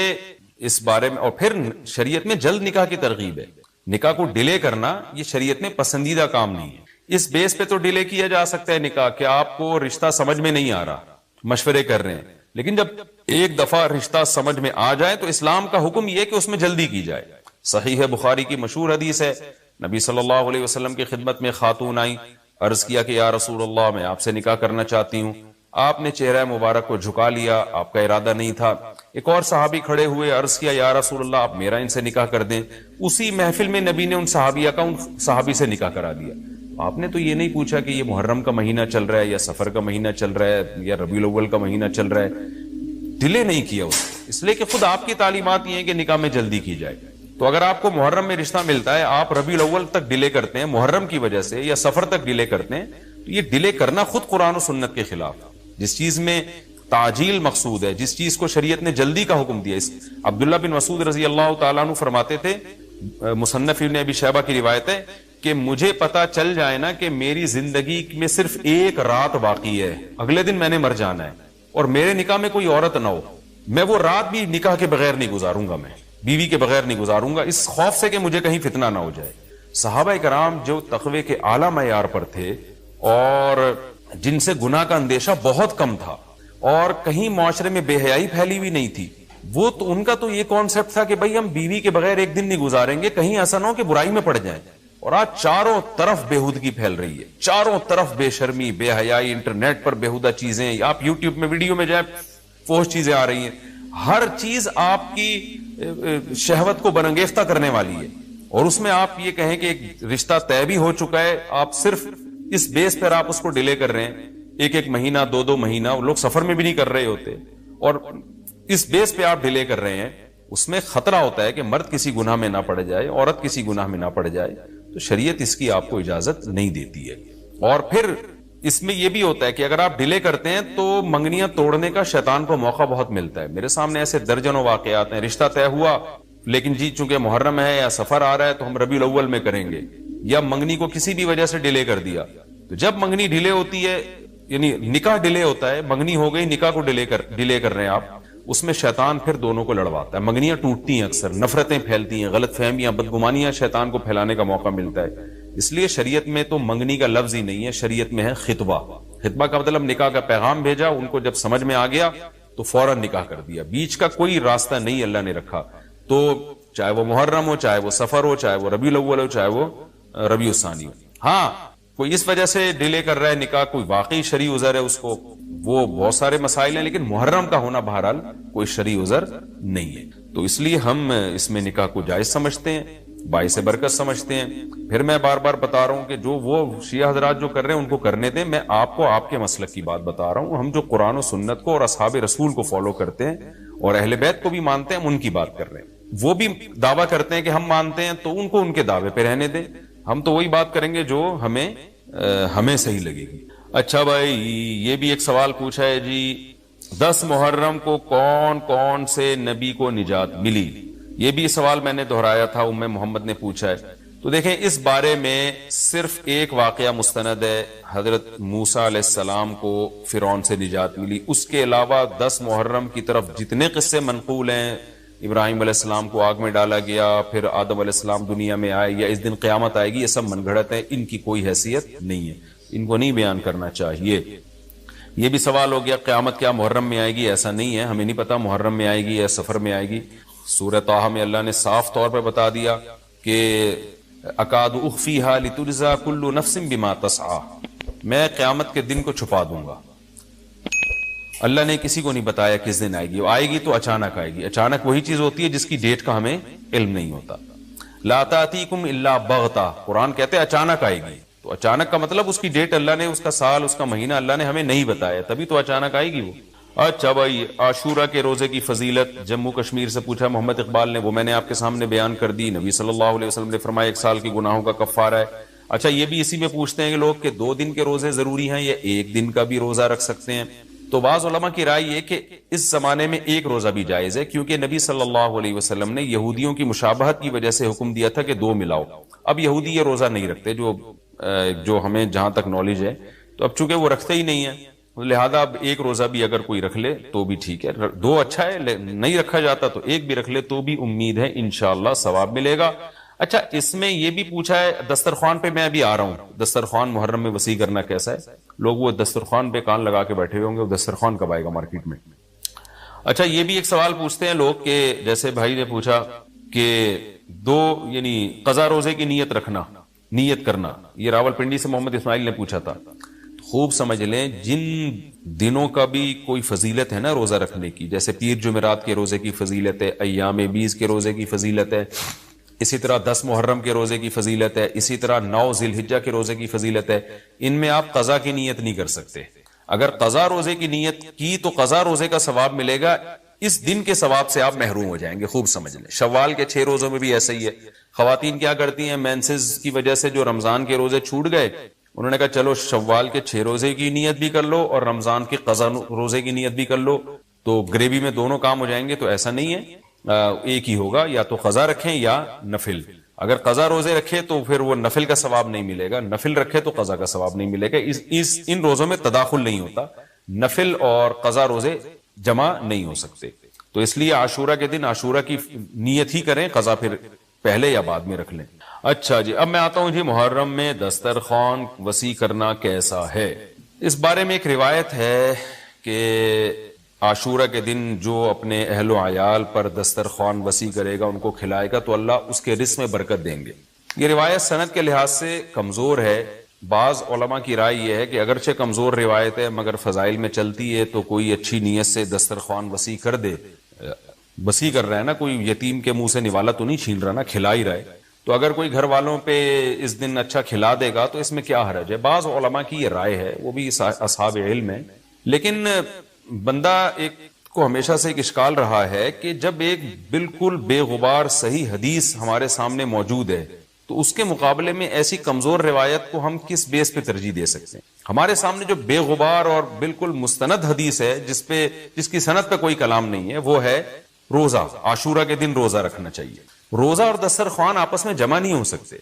اس بارے میں، اور پھر شریعت میں جلد نکاح کی ترغیب ہے۔ نکاح کو ڈیلے کرنا یہ شریعت میں پسندیدہ کام نہیں ہے۔ اس بیس پہ تو ڈیلے کیا جا سکتا ہے نکاح کہ آپ کو رشتہ سمجھ میں نہیں آ رہا، مشورے کر رہے ہیں، لیکن جب ایک دفعہ رشتہ سمجھ میں آ جائے تو اسلام کا حکم یہ کہ اس میں جلدی کی جائے۔ صحیح ہے، بخاری کی مشہور حدیث ہے، نبی صلی اللہ علیہ وسلم کی خدمت میں خاتون آئی، عرض کیا کہ یا رسول اللہ میں آپ سے نکاح کرنا چاہتی ہوں۔ آپ نے چہرہ مبارک کو جھکا لیا، آپ کا ارادہ نہیں تھا۔ ایک اور صحابی کھڑے ہوئے، عرض کیا یا رسول اللہ آپ میرا ان سے نکاح کر دیں۔ اسی محفل میں نبی نے ان صحابیہ کا ان صحابی سے نکاح کرا دیا۔ آپ نے تو یہ نہیں پوچھا کہ یہ محرم کا مہینہ چل رہا ہے یا سفر کا مہینہ چل رہا ہے یا ربیع الاول کا مہینہ چل رہا ہے، ڈیلے نہیں کیا اس لیے کہ خود آپ کی تعلیمات یہ ہیں کہ نکاح میں جلدی کی جائے۔ تو اگر آپ کو محرم میں رشتہ ملتا ہے، آپ ربیع الاول تک ڈیلے کرتے ہیں محرم کی وجہ سے یا سفر تک ڈیلے کرتے ہیں، تو یہ ڈیلے کرنا خود قرآن و سنت کے خلاف۔ جس چیز میں تعجیل مقصود ہے، جس چیز کو شریعت نے جلدی کا حکم دیا، عبداللہ بن مسعود رضی اللہ تعالیٰ عنہ فرماتے تھے، مصنف ابن ابی شیبہ کی روایت ہے کہ مجھے پتا چل جائے نا کہ میری زندگی میں صرف ایک رات باقی ہے، اگلے دن میں نے مر جانا ہے، اور میرے نکاح میں کوئی عورت نہ ہو، میں وہ رات بھی نکاح کے بغیر نہیں گزاروں گا، میں بیوی کے بغیر نہیں گزاروں گا، اس خوف سے کہ مجھے کہیں فتنہ نہ ہو جائے۔ صحابہ کرام جو تقوی کے اعلیٰ معیار پر تھے اور جن سے گناہ کا اندیشہ بہت کم تھا اور کہیں معاشرے میں بے حیائی پھیلی ہوئی نہیں تھی، وہ تو ان کا تو یہ کانسیپٹ تھا کہ بھائی ہم بیوی کے بغیر ایک دن نہیں گزاریں گے، کہیں ایسا نہ ہو کہ برائی میں پڑ جائیں۔ اور آج چاروں طرف بےہودگی پھیل رہی ہے، چاروں طرف بے شرمی، بے حیائی، انٹرنیٹ پر بےہودہ چیزیں، آپ یوٹیوب میں ویڈیو میں جائیں فحش چیزیں آ رہی ہیں، ہر چیز آپ کی شہوت کو برانگیختہ کرنے والی ہے۔ اور اس میں آپ یہ کہیں کہ ایک رشتہ طے بھی ہو چکا ہے، آپ صرف اس بیس پر آپ اس کو ڈیلے کر رہے ہیں، ایک مہینہ، دو مہینہ، لوگ سفر میں بھی نہیں کر رہے ہوتے، اور اس بیس پہ آپ ڈیلے کر رہے ہیں، اس میں خطرہ ہوتا ہے کہ مرد کسی گناہ میں نہ پڑ جائے، عورت کسی گناہ میں نہ پڑ جائے، تو شریعت اس کی آپ کو اجازت نہیں دیتی ہے۔ اور پھر اس میں یہ بھی ہوتا ہے کہ اگر آپ ڈیلے کرتے ہیں تو منگنیاں توڑنے کا شیطان کو موقع بہت ملتا ہے۔ میرے سامنے ایسے درجنوں واقعات ہیں، رشتہ طے ہوا لیکن جی چونکہ محرم ہے یا سفر آ رہا ہے تو ہم ربیع الاول میں کریں گے، یا منگنی کو کسی بھی وجہ سے ڈیلے کر دیا، تو جب منگنی ڈیلے ہوتی ہے، یعنی نکاح ڈیلے ہوتا ہے، منگنی ہو گئی، نکاح کو ڈیلے کر رہے ہیں آپ، اس میں شیطان پھر دونوں کو لڑواتا ہے، منگنیاں ٹوٹتی ہیں، اکثر نفرتیں پھیلتی ہیں، غلط فہمیاں، بدگمانیاں شیطان کو پھیلانے کا موقع ملتا ہے۔ اس لیے شریعت میں تو منگنی کا لفظ ہی نہیں ہے، شریعت میں ہے خطبہ۔ خطبہ کا مطلب نکاح کا پیغام بھیجا، ان کو جب سمجھ میں آ گیا تو فوراً نکاح کر دیا، بیچ کا کوئی راستہ نہیں اللہ نے رکھا۔ تو چاہے وہ محرم ہو، چاہے وہ سفر ہو، چاہے وہ ربیع الاول ہو، چاہے وہ ربیع الثانی ہو۔ ہاں کوئی اس وجہ سے ڈیلے کر رہا ہے نکاح، کوئی واقعی شرعی عذر ہے اس کو، وہ بہت سارے مسائل ہیں، لیکن محرم کا ہونا بہرحال کوئی شرعی عذر نہیں ہے، تو اس لیے ہم اس میں نکاح کو جائز سمجھتے ہیں، باعث برکت سمجھتے ہیں۔ پھر میں بار بار بتا رہا ہوں کہ جو وہ شیعہ حضرات جو کر رہے ہیں ان کو کرنے دیں، میں آپ کو آپ کے مسلک کی بات بتا رہا ہوں۔ ہم جو قرآن و سنت کو اور اصحاب رسول کو فالو کرتے ہیں اور اہل بیت کو بھی مانتے ہیں، ہم ان کی بات کر رہے ہیں۔ وہ بھی دعویٰ کرتے ہیں کہ ہم مانتے ہیں، تو ان کو ان کے دعوے پہ رہنے دیں، ہم تو وہی بات کریں گے جو ہمیں صحیح لگے گی۔ اچھا بھائی، یہ بھی ایک سوال پوچھا ہے جی، 10 محرم کو کون کون سے نبی کو نجات ملی؟ یہ بھی سوال میں نے دہرایا تھا، ام محمد نے پوچھا ہے۔ تو دیکھیں اس بارے میں صرف ایک واقعہ مستند ہے، حضرت موسیٰ علیہ السلام کو فرعون سے نجات ملی۔ اس کے علاوہ 10 محرم کی طرف جتنے قصے منقول ہیں، ابراہیم علیہ السلام کو آگ میں ڈالا گیا، پھر آدم علیہ السلام دنیا میں آئے، یا اس دن قیامت آئے گی، یہ سب من گھڑت ہے، ان کی کوئی حیثیت نہیں ہے، ان کو نہیں بیان کرنا چاہیے۔ یہ بھی سوال ہو گیا قیامت کیا محرم میں آئے گی؟ ایسا نہیں ہے، ہمیں نہیں پتا محرم میں آئے گی یا سفر میں آئے گی۔ سورہ طٰہٰ میں اللہ نے صاف طور پر بتا دیا کہ اکاد اخفیہا لتجزا کل نفس بما تسعی، میں قیامت کے دن کو چھپا دوں گا۔ اللہ نے کسی کو نہیں بتایا کس دن آئے گی، وہ آئے گی تو اچانک آئے گی۔ اچانک وہی چیز ہوتی ہے جس کی ڈیٹ کا ہمیں علم نہیں ہوتا۔ لا تأتیکم الا بغتہ، قرآن کہتے ہیں اچانک آئے گی، تو اچانک کا مطلب اس کی ڈیٹ اللہ نے، اس کا سال، اس کا مہینہ اللہ نے ہمیں نہیں بتایا، تبھی تو اچانک آئے گی وہ۔ اچھا بھائی، عاشورہ کے روزے کی فضیلت جموں کشمیر سے پوچھا محمد اقبال نے، وہ میں نے آپ کے سامنے بیان کر دی۔ نبی صلی اللہ علیہ وسلم نے فرمایا 1 سال کے گناہوں کا کفارہ ہے۔ اچھا یہ بھی اسی میں پوچھتے ہیں کہ لوگ کہ 2 دن کے روزے ضروری ہیں یا 1 دن کا بھی روزہ رکھ سکتے ہیں؟ تو بعض علماء کی رائے یہ کہ اس زمانے میں 1 روزہ بھی جائز ہے، کیونکہ نبی صلی اللہ علیہ وسلم نے یہودیوں کی مشابہت کی وجہ سے حکم دیا تھا کہ 2 ملاؤ۔ اب یہودی یہ روزہ نہیں رکھتے، جو ہمیں جہاں تک نالج ہے، تو اب چونکہ وہ رکھتے ہی نہیں ہیں، لہذا اب 1 روزہ بھی اگر کوئی رکھ لے تو بھی ٹھیک ہے، 2 اچھا ہے، نہیں رکھا جاتا تو 1 بھی رکھ لے تو بھی امید ہے انشاءاللہ ثواب ملے گا۔ اچھا اس میں یہ بھی پوچھا ہے، دسترخوان پہ میں ابھی آ رہا ہوں، دسترخوان محرم میں وسیع کرنا کیسا ہے؟ لوگ وہ دسترخوان پہ کان لگا کے بیٹھے ہوں گے، وہ دسترخوان کب آئے گا مارکیٹ میں؟ اچھا یہ بھی ایک سوال پوچھتے ہیں لوگ کہ جیسے بھائی نے پوچھا کہ 2 یعنی قضا روزے کی نیت کرنا، یہ راول پنڈی سے محمد اسماعیل نے پوچھا تھا۔ خوب سمجھ لیں، جن دنوں کا بھی کوئی فضیلت ہے نا روزہ رکھنے کی، جیسے پیر جمعرات کے روزے کی فضیلت ہے، ایام 20 کے روزے کی فضیلت ہے، اسی طرح 10 محرم کے روزے کی فضیلت ہے، اسی طرح 9 ذی الحجہ کے روزے کی فضیلت ہے، ان میں آپ قضا کی نیت نہیں کر سکتے۔ اگر قضا روزے کی نیت کی تو قضا روزے کا ثواب ملے گا، اس دن کے ثواب سے آپ محروم ہو جائیں گے۔ خوب سمجھ لیں، شوال کے 6 روزوں میں بھی ایسا ہی ہے۔ خواتین کیا کرتی ہیں، مینسز کی وجہ سے جو رمضان کے روزے چھوٹ گئے، انہوں نے کہا چلو شوال کے 6 روزے کی نیت بھی کر لو اور رمضان کے قضا روزے کی نیت بھی کر لو، تو گریوی میں دونوں کام ہو جائیں گے۔ تو ایسا نہیں ہے، ایک ہی ہوگا، یا تو قضا رکھیں یا نفل۔ اگر قضا روزے رکھے تو پھر وہ نفل کا ثواب نہیں ملے گا، نفل رکھے تو قضا کا ثواب نہیں ملے گا۔ ان روزوں میں تداخل نہیں ہوتا، نفل اور قضا روزے جمع نہیں ہو سکتے، تو اس لیے عاشورہ کے دن عاشورہ کی نیت ہی کریں، قضا پھر پہلے یا بعد میں رکھ لیں۔ اچھا جی، اب میں آتا ہوں جی، محرم میں دسترخوان وسیع کرنا کیسا ہے؟ اس بارے میں ایک روایت ہے کہ عاشورہ کے دن جو اپنے اہل و عیال پر دسترخوان وسیع کرے گا، ان کو کھلائے گا، تو اللہ اس کے رزق میں برکت دیں گے۔ یہ روایت سند کے لحاظ سے کمزور ہے۔ بعض علماء کی رائے یہ ہے کہ اگرچہ کمزور روایت ہے مگر فضائل میں چلتی ہے، تو کوئی اچھی نیت سے دسترخوان وسیع کر دے، وسیع کر رہا ہے نا، کوئی یتیم کے منہ سے نوالا تو نہیں چھین رہا نا، کھلا ہی رہا ہے، تو اگر کوئی گھر والوں پہ اس دن اچھا کھلا دے گا تو اس میں کیا حرج ہے. بعض علماء کی یہ رائے ہے, وہ بھی اصحاب علم ہے. لیکن بندہ ایک کو ہمیشہ سے ایک اشکال رہا ہے کہ جب ایک بالکل بے غبار صحیح حدیث ہمارے سامنے موجود ہے تو اس کے مقابلے میں ایسی کمزور روایت کو ہم کس بیس پہ ترجیح دے سکتے ہیں. ہمارے سامنے جو بے غبار اور بالکل مستند حدیث ہے جس کی سند پہ کوئی کلام نہیں ہے, وہ ہے روزہ. عاشورہ کے دن روزہ رکھنا چاہیے. روزہ اور دسترخوان آپس میں جمع نہیں ہو سکتے.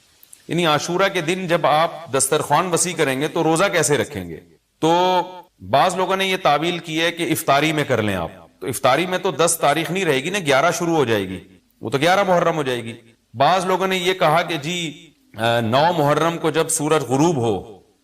یعنی عاشورہ کے دن جب آپ دسترخوان وسیع کریں گے تو روزہ کیسے رکھیں گے؟ تو بعض لوگوں نے یہ تعویل کی ہے کہ افطاری میں کر لیں آپ. تو افطاری میں تو 10 تاریخ نہیں رہے گی نا, 11 شروع ہو جائے گی, وہ تو 11 محرم ہو جائے گی. بعض لوگوں نے یہ کہا کہ جی 9 محرم کو جب سورج غروب ہو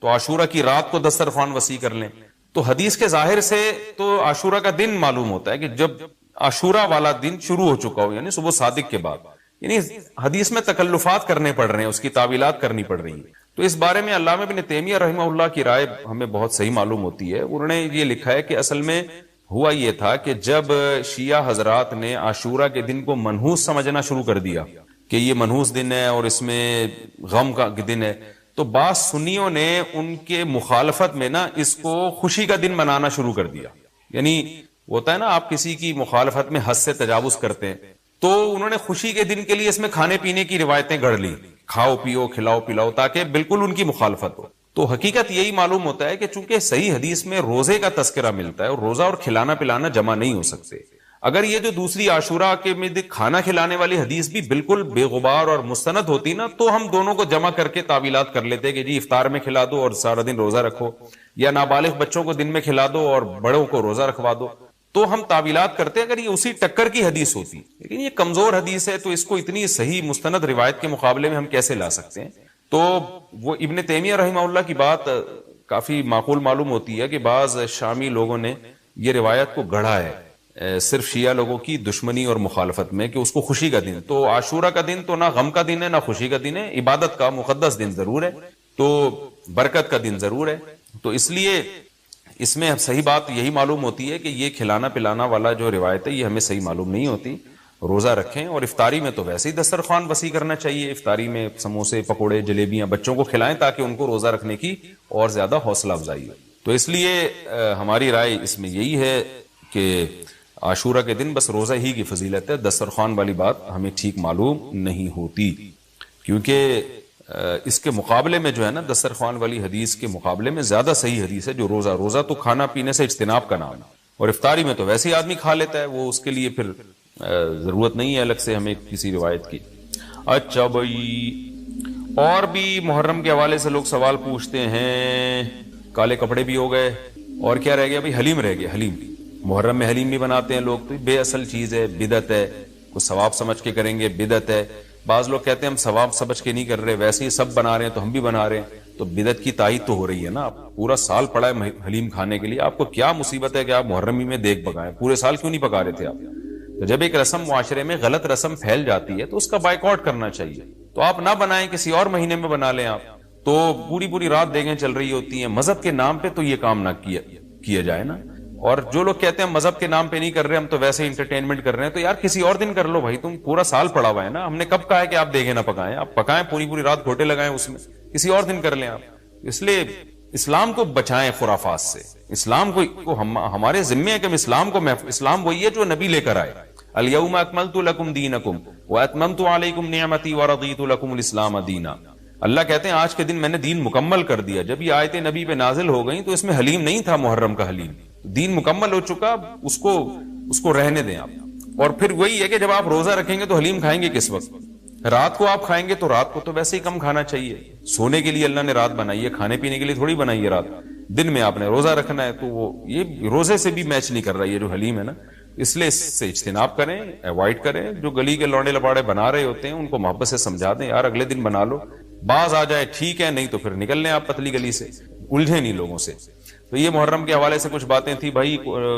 تو عاشورہ کی رات کو دسترخوان وسیع کر لیں. تو حدیث کے ظاہر سے تو عاشورہ کا دن معلوم ہوتا ہے کہ جب عاشورہ والا دن شروع ہو چکا ہو, یعنی صبح صادق کے بعد. یعنی حدیث میں تکلفات کرنے پڑ رہے ہیں, اس کی تعویلات کرنی پڑ رہی ہیں. تو اس بارے میں علامہ ابن تیمیہ رحمہ اللہ کی رائے ہمیں بہت صحیح معلوم ہوتی ہے. انہوں نے یہ لکھا ہے کہ اصل میں ہوا یہ تھا کہ جب شیعہ حضرات نے عاشورہ کے دن کو منحوس سمجھنا شروع کر دیا کہ یہ منحوس دن ہے اور اس میں غم کا دن ہے, تو بعض سنیوں نے ان کے مخالفت میں نا اس کو خوشی کا دن منانا شروع کر دیا. یعنی ہوتا ہے نا, آپ کسی کی مخالفت میں حد سے تجاوز کرتے ہیں, تو انہوں نے خوشی کے دن کے لیے اس میں کھانے پینے کی روایتیں گڑھ لی, کھاؤ پیو کھلاؤ پلاؤ, تاکہ بالکل ان کی مخالفت ہو. تو حقیقت یہی معلوم ہوتا ہے کہ چونکہ صحیح حدیث میں روزے کا تذکرہ ملتا ہے اور روزہ اور کھلانا پلانا جمع نہیں ہو سکتے. اگر یہ جو دوسری عاشورہ کے میں کھانا کھلانے والی حدیث بھی بالکل بے غبار اور مستند ہوتی نا, تو ہم دونوں کو جمع کر کے تعویلات کر لیتے کہ جی افطار میں کھلا دو اور سارا دن روزہ رکھو, یا نابالغ بچوں کو دن میں کھلا دو اور بڑوں کو روزہ رکھوا دو. تو ہم تعویلات کرتے اگر یہ اسی ٹکر کی حدیث ہوتی. لیکن یہ کمزور حدیث ہے, تو اس کو اتنی صحیح مستند روایت کے مقابلے میں ہم کیسے لا سکتے ہیں؟ تو وہ ابن تیمیہ رحمہ اللہ کی بات کافی معقول معلوم ہوتی ہے کہ بعض شامی لوگوں نے یہ روایت کو گڑھا ہے صرف شیعہ لوگوں کی دشمنی اور مخالفت میں, کہ اس کو خوشی کا دن. تو عاشورہ کا دن تو نہ غم کا دن ہے نہ خوشی کا دن ہے, عبادت کا مقدس دن ضرور ہے, تو برکت کا دن ضرور ہے. تو اس لیے اس میں صحیح بات یہی معلوم ہوتی ہے کہ یہ کھلانا پلانا والا جو روایت ہے یہ ہمیں صحیح معلوم نہیں ہوتی. روزہ رکھیں, اور افطاری میں تو ویسے ہی دسترخوان وسیع کرنا چاہیے. افطاری میں سموسے پکوڑے جلیبیاں بچوں کو کھلائیں تاکہ ان کو روزہ رکھنے کی اور زیادہ حوصلہ افزائی ہو. تو اس لیے ہماری رائے اس میں یہی ہے کہ عاشورہ کے دن بس روزہ ہی کی فضیلت ہے, دسترخوان والی بات ہمیں ٹھیک معلوم نہیں ہوتی. کیونکہ اس کے مقابلے میں جو ہے نا, دسترخوان والی حدیث کے مقابلے میں زیادہ صحیح حدیث ہے جو روزہ تو کھانا پینے سے اجتناب کا نام ہے, اور افطاری میں تو ویسے ہی آدمی کھا لیتا ہے, وہ اس کے لیے پھر ضرورت نہیں ہے الگ سے ہمیں کسی روایت کی. اچھا بھائی, اور بھی محرم کے حوالے سے لوگ سوال پوچھتے ہیں. کالے کپڑے بھی ہو گئے, اور کیا رہ گیا بھائی؟ حلیم رہ گیا. حلیم محرم میں حلیم بھی بناتے ہیں لوگ, تو بے اصل چیز ہے, بدعت ہے. کچھ ثواب سمجھ کے کریں گے, بدعت ہے. بعض لوگ کہتے ہیں ہم ثواب سمجھ کے نہیں کر رہے, ویسے ہی سب بنا رہے ہیں تو ہم بھی بنا رہے ہیں. تو بدعت کی تائید تو ہو رہی ہے نا. پورا سال پڑا ہے حلیم کھانے کے لیے, آپ کو کیا مصیبت ہے کہ آپ محرم میں دیگ پکائیں؟ پورے سال کیوں نہیں پکا رہے تھے آپ؟ تو جب ایک رسم معاشرے میں غلط رسم پھیل جاتی ہے تو اس کا بائیکاٹ کرنا چاہیے. تو آپ نہ بنائیں, کسی اور مہینے میں بنا لیں آپ. تو پوری رات دیگیں چل رہی ہوتی ہیں مذہب کے نام پہ, تو یہ کام نہ کیا جائے نا. اور جو لوگ کہتے ہیں مذہب کے نام پہ نہیں کر رہے, ہم تو ویسے انٹرٹینمنٹ کر رہے ہیں, تو یار کسی اور دن کر لو بھائی. تم پورا سال پڑا ہوا ہے نا, ہم نے کب کہا ہے کہ آپ دیگیں نہ پکائیں؟ آپ پکائیں, پوری رات گھوٹے لگائیں اس میں, کسی اور دن کر لیں آپ. اس لیے اسلام کو بچائیں خرافات سے. اسلام کو ہمارے ذمے ہے کہ ہم اسلام وہی ہے جو نبی لے کر آئے. الیوم اکملت لکم دینکم واتممت علیکم نعمتی ورضیت لکم الاسلام دینا. اللہ کہتے ہیں آج کے دن میں نے دین مکمل کر دیا. جب یہ آیتیں نبی پہ نازل ہو گئیں تو اس میں حلیم نہیں تھا, محرم کا حلیم. دین مکمل ہو چکا, اس کو رہنے دیں آپ. اور پھر وہی ہے کہ جب آپ روزہ رکھیں گے تو حلیم کھائیں گے کس وقت؟ رات کو آپ کھائیں گے تو رات کو تو ویسے ہی کم کھانا چاہیے. سونے کے لیے اللہ نے رات بنائی ہے, کھانے پینے کے لیے تھوڑی بنائی ہے رات. دن میں آپ نے روزہ رکھنا ہے, تو وہ یہ روزے سے بھی میچ نہیں کر رہا یہ جو حلیم ہے نا. اس لیے اس سے اجتناب کریں, اوائڈ کریں. جو گلی کے لوڑے لپاڑے بنا رہے ہوتے ہیں ان کو محبت سے سمجھا دیں, یار اگلے دن بنا لو, باز آ جائے ٹھیک ہے, نہیں تو پھر نکل لیں آپ پتلی گلی سے, الجھے نہیں لوگوں سے. تو یہ محرم کے حوالے سے کچھ باتیں تھی. بھائی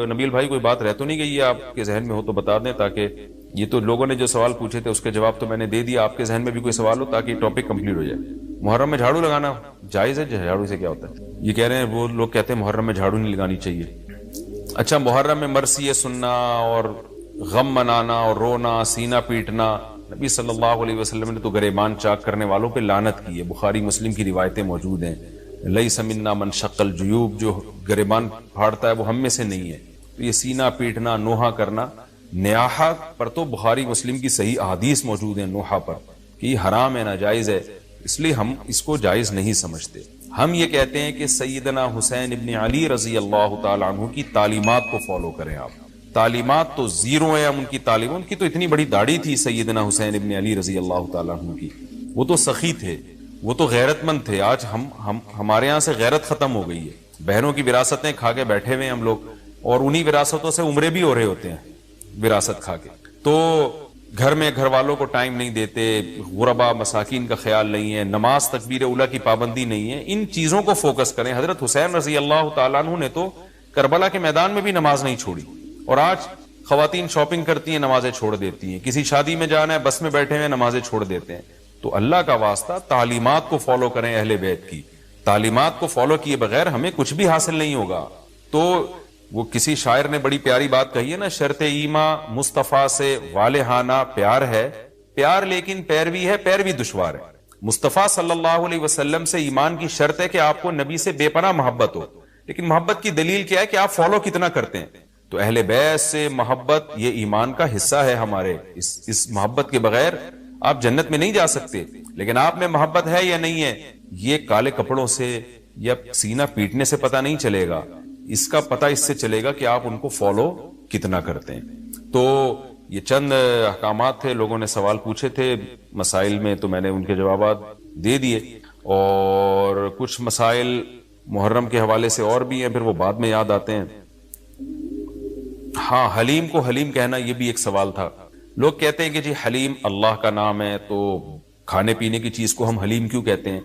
نبیل بھائی کوئی بات رہ تو نہیں گئی ہے آپ کے ذہن میں ہو تو بتا دیں, تاکہ یہ تو لوگوں نے جو سوال پوچھے تھے اس کے جواب تو میں نے دے دیا. آپ کے ذہن میں بھی کوئی سوال ہو تاکہ ٹاپک کمپلیٹ ہو جائے. محرم میں جھاڑو لگانا جائز ہے؟ جھاڑو سے کیا ہوتا ہے؟ یہ کہہ رہے ہیں وہ لوگ کہتے ہیں محرم میں جھاڑو نہیں لگانی چاہیے. اچھا, محرم میں مرثیہ سننا اور غم منانا اور رونا, سینہ پیٹنا, نبی صلی اللہ علیہ وسلم نے تو گریبان چاک کرنے والوں پہ لعنت کی ہے، بخاری مسلم کی روایتیں موجود ہیں، لیس منا من شق الجیوب، جو گریبان پھاڑتا ہے وہ ہم میں سے نہیں ہے۔ تو یہ سینہ پیٹنا، نوحہ کرنا، نیاحہ پر تو بخاری مسلم کی صحیح احادیث موجود ہیں نوحہ پر کہ یہ حرام ہے، ناجائز ہے، اس لیے ہم اس کو جائز نہیں سمجھتے۔ ہم یہ کہتے ہیں کہ سیدنا حسین ابن علی رضی اللہ تعالیٰ عنہ کی تعلیمات کو فالو کریں آپ۔ تعلیمات تو زیرو ہیں، ہم ان کی تعلیم، ان کی تو اتنی بڑی داڑھی تھی سیدنا حسین ابن علی رضی اللہ تعالیٰ عنہ کی، وہ تو سخی تھے، وہ تو غیرت مند تھے۔ آج ہمارے یہاں سے غیرت ختم ہو گئی ہے، بہنوں کی وراثتیں کھا کے بیٹھے ہوئے ہیں ہم لوگ، اور انہی وراثتوں سے عمرے بھی ہو رہے ہوتے ہیں وراثت کھا کے۔ تو گھر میں گھر والوں کو ٹائم نہیں دیتے، غربا مساکین کا خیال نہیں ہے، نماز تکبیر اولیٰ کی پابندی نہیں ہے، ان چیزوں کو فوکس کریں۔ حضرت حسین رضی اللہ تعالیٰ عنہ نے تو کربلا کے میدان میں بھی نماز نہیں چھوڑی، اور آج خواتین شاپنگ کرتی ہیں، نمازیں چھوڑ دیتی ہیں، کسی شادی میں جانا ہے بس میں بیٹھے ہوئے نمازیں چھوڑ دیتے ہیں۔ تو اللہ کا واسطہ تعلیمات کو فالو کریں اہل بیت کی، تعلیمات کو فالو کیے بغیر ہمیں کچھ بھی حاصل نہیں ہوگا۔ تو وہ کسی شاعر نے بڑی پیاری بات کہی ہے نا، شرط ایمان مصطفیٰ سے والہانہ پیار ہے، پیار لیکن پیروی ہے، پیروی دشوار ہے۔ مصطفیٰ صلی اللہ علیہ وسلم سے ایمان کی شرط ہے کہ آپ کو نبی سے بے پناہ محبت ہو، لیکن محبت کی دلیل کیا ہے کہ آپ فالو کتنا کرتے ہیں۔ تو اہل بیت سے محبت یہ ایمان کا حصہ ہے ہمارے، اس محبت کے بغیر آپ جنت میں نہیں جا سکتے۔ لیکن آپ میں محبت ہے یا نہیں ہے، یہ کالے کپڑوں سے یا سینہ پیٹنے سے پتہ نہیں چلے گا، اس کا پتہ اس سے چلے گا کہ آپ ان کو فالو کتنا کرتے ہیں۔ تو یہ چند احکامات تھے، لوگوں نے سوال پوچھے تھے مسائل میں، تو میں نے ان کے جوابات دے دیے، اور کچھ مسائل محرم کے حوالے سے اور بھی ہیں، پھر وہ بعد میں یاد آتے ہیں۔ ہاں، حلیم کو حلیم کہنا، یہ بھی ایک سوال تھا۔ لوگ کہتے ہیں کہ جی حلیم اللہ کا نام ہے، تو کھانے پینے کی چیز کو ہم حلیم کیوں کہتے ہیں؟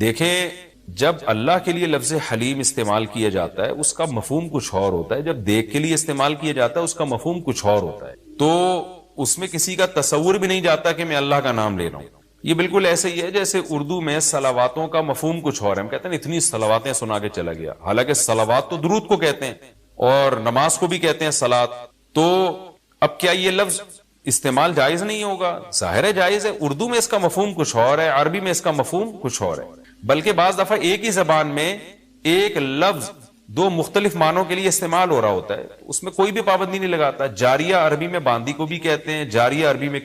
دیکھیں، جب اللہ کے لیے لفظ حلیم استعمال کیا جاتا ہے اس کا مفہوم کچھ اور ہوتا ہے، جب دیکھ کے لیے استعمال کیا جاتا ہے اس کا مفہوم کچھ اور ہوتا ہے۔ تو اس میں کسی کا تصور بھی نہیں جاتا کہ میں اللہ کا نام لے رہا ہوں۔ یہ بالکل ایسے ہی ہے جیسے اردو میں صلواتوں کا مفہوم کچھ اور ہے، ہم کہتے ہیں اتنی صلواتیں سنا کے چلا گیا، حالانکہ صلوات تو درود کو کہتے ہیں، اور نماز کو بھی کہتے ہیں صلات۔ تو اب کیا یہ لفظ استعمال جائز نہیں ہوگا؟ ظاہر ہے جائز ہے، اردو میں اس کا مفہوم کچھ اور ہے، عربی میں اس کا مفہوم کچھ اور ہے، بلکہ بعض دفعہ ایک ہی زبان میں ایک لفظ دو مختلف معنوں کے لیے استعمال ہو رہا ہوتا ہے، اس میں کوئی بھی پابندی نہیں لگاتا۔ جاریہ عربی میں باندی کو بھی کہتے ہیں، جاریہ عربی میں